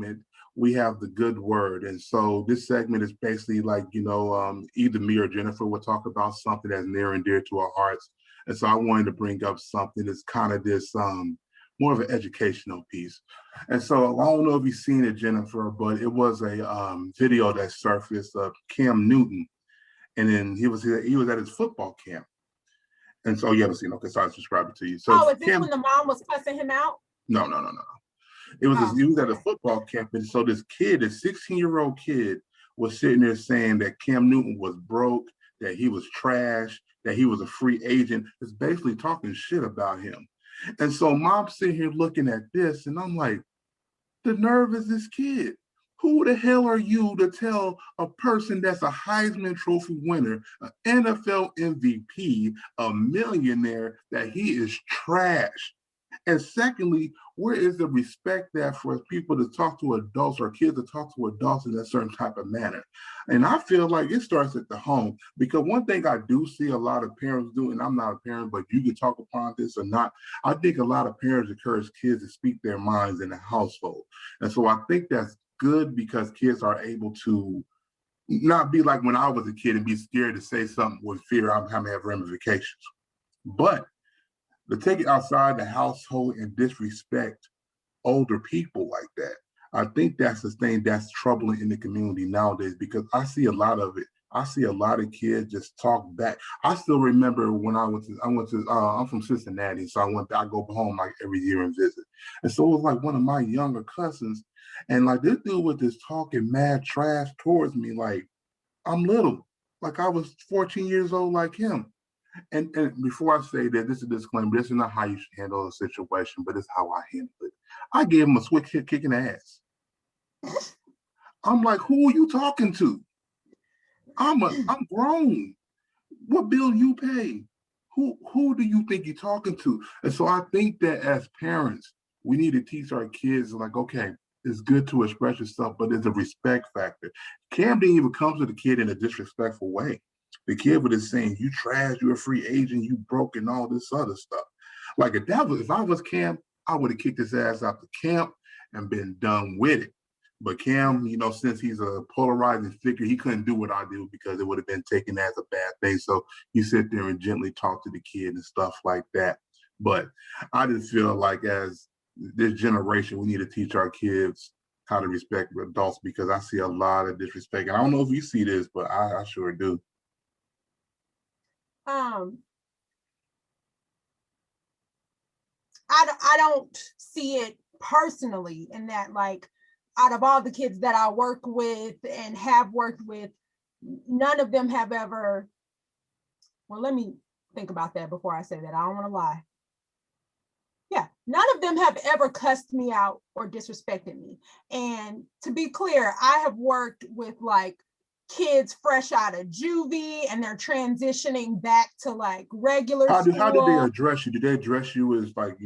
segment, we have the good word. And so this segment is basically like, either me or Jennifer will talk about something that's near and dear to our hearts. And so I wanted to bring up something that's kind of this more of an educational piece. And so I don't know if you've seen it, Jennifer, but it was a video that surfaced of Cam Newton. And then he was at his football camp. And so you haven't seen, okay, so I'll describe it to you. So is this when the mom was cussing him out? No. He was at a football camp, and so this kid, this 16-year-old kid, was sitting there saying that Cam Newton was broke, that he was trash, that he was a free agent. It's basically talking shit about him. And so mom's sitting here looking at this, and I'm like, the nerve is this kid. Who the hell are you to tell a person that's a Heisman Trophy winner, an NFL MVP, a millionaire, that he is trash? And secondly, where is the respect that for people to talk to adults or kids to talk to adults in a certain type of manner? And I feel like it starts at the home, because one thing I do see a lot of parents do, and I'm not a parent, but you can talk upon this or not, I think a lot of parents encourage kids to speak their minds in the household. And so I think that's good, because kids are able to not be like when I was a kid and be scared to say something with fear I'm having to have ramifications. But to take it outside the household and disrespect older people like that, I think that's the thing that's troubling in the community nowadays, because I see a lot of it. I see a lot of kids just talk back. I still remember when I'm from Cincinnati, so I go home like every year and visit. And so it was like one of my younger cousins, and like this dude was just talking mad trash towards me, like I'm little, like I was 14 years old like him. And before I say that, this is a disclaimer. This is not how you should handle a situation, but it's how I handle it. I gave him a swift kick in the ass. I'm like, who are you talking to? I'm grown. What bill you pay? Who do you think you're talking to? And so I think that as parents, we need to teach our kids, like, okay, it's good to express yourself, but there's a respect factor. Cam didn't even come to the kid in a disrespectful way. The kid was just saying, you trash, you're a free agent, you broke, and all this other stuff. Like if I was Cam, I would have kicked his ass out the camp and been done with it. But Cam, since he's a polarizing figure, he couldn't do what I do, because it would have been taken as a bad thing. So you sit there and gently talk to the kid and stuff like that. But I just feel like as this generation, we need to teach our kids how to respect adults, because I see a lot of disrespect. And I don't know if you see this, but I sure do. I don't see it personally in that, like, out of all the kids that I work with and have worked with, none of them have ever, well, let me think about that before I say that. I don't want to lie. Yeah, none of them have ever cussed me out or disrespected me. And to be clear, I have worked with like kids fresh out of juvie, and they're transitioning back to like regular school. How did they address you? Did they address you as like,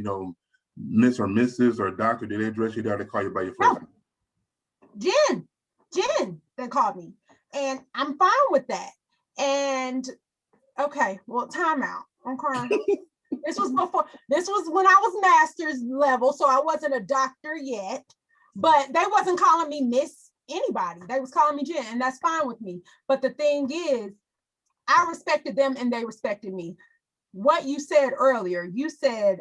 Miss or Mrs. or Doctor? Did they address you? Did they call you by your first name? Jen, they called me, and I'm fine with that. And okay, well, time out. I'm crying. This was when I was master's level, so I wasn't a doctor yet, but they wasn't calling me Miss anybody. They was calling me Jen, and that's fine with me. But the thing is, I respected them and they respected me. What you said earlier, you said,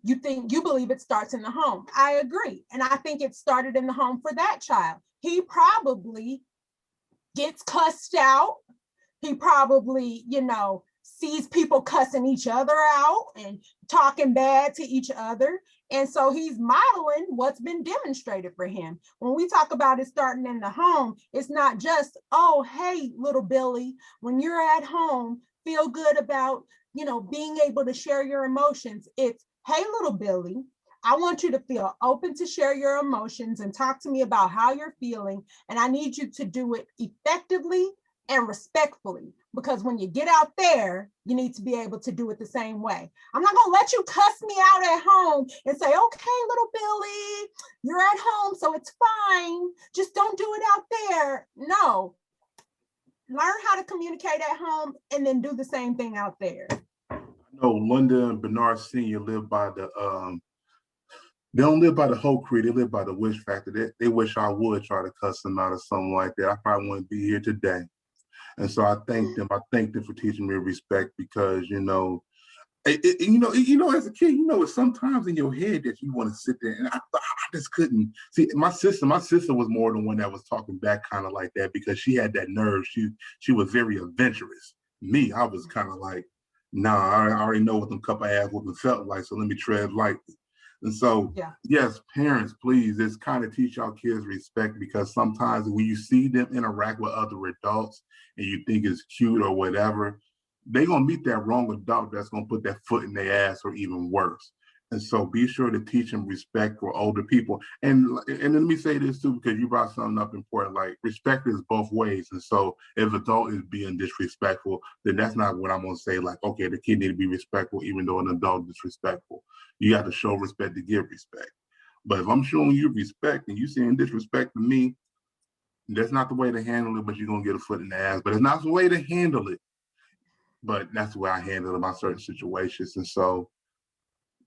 you believe it starts in the home. I agree. And I think it started in the home for that child. He probably gets cussed out. He probably, sees people cussing each other out and talking bad to each other. And so he's modeling what's been demonstrated for him. When we talk about it starting in the home, it's not just, oh, hey, little Billy, when you're at home, feel good about, being able to share your emotions. It's, hey, little Billy, I want you to feel open to share your emotions and talk to me about how you're feeling. And I need you to do it effectively and respectfully, because when you get out there, you need to be able to do it the same way. I'm not going to let you cuss me out at home and say, okay, little Billy, you're at home, so it's fine. Just don't do it out there. No. Learn how to communicate at home and then do the same thing out there. I know Linda and Bernard Sr. live by the They don't live by the whole creed. They live by the wish factor. They wish I would try to cuss them out or something like that. I probably wouldn't be here today. And so I thank them. I thank them for teaching me respect because, as a kid, it's sometimes in your head that you want to sit there, and I just couldn't see my sister. My sister was more the one that was talking back, kind of like that, because she had that nerve. She was very adventurous. Me, I was kind of like, nah, I already know what them cup of ass whooping felt like, so let me tread lightly. And so, Yeah. yes, parents, please, just kind of teach our kids respect, because sometimes when you see them interact with other adults and you think it's cute or whatever, they're gonna meet that wrong adult that's gonna put that foot in their ass or even worse. And so be sure to teach them respect for older people. And let me say this too, because you brought something up important, like respect is both ways. And so if adult is being disrespectful, then that's not what I'm gonna say, like, okay, the kid need to be respectful, even though an adult is disrespectful. You have to show respect to give respect. But if I'm showing you respect and you saying disrespect to me, that's not the way to handle it, but you're gonna get a foot in the ass. But it's not the way to handle it. But that's the way I handle it about certain situations. And so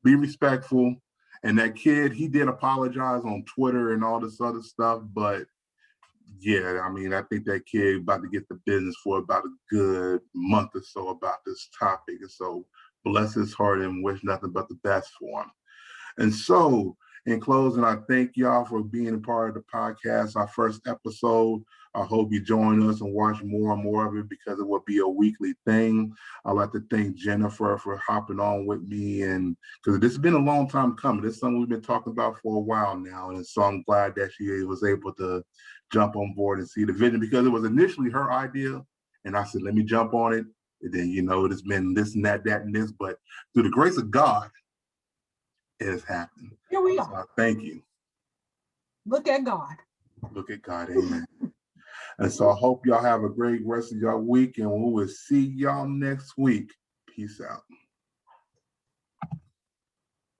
be respectful. And that kid, he did apologize on Twitter and all this other stuff. But yeah, I mean, I think that kid about to get the business for about a good month or so about this topic. And so bless his heart and wish nothing but the best for him. And so, in closing, I thank y'all for being a part of the podcast, our first episode. I hope you join us and watch more and more of it, because it will be a weekly thing. I'd like to thank Jennifer for hopping on with me, and because this has been a long time coming. This is something we've been talking about for a while now. And so I'm glad that she was able to jump on board and see the vision, because it was initially her idea. And I said, let me jump on it. And then, it's been this and that, and this. But through the grace of God, it has happened. Here we So are. thank you. Look at God. Look at God. Amen. And so I hope y'all have a great rest of your week, and we will see y'all next week. Peace out.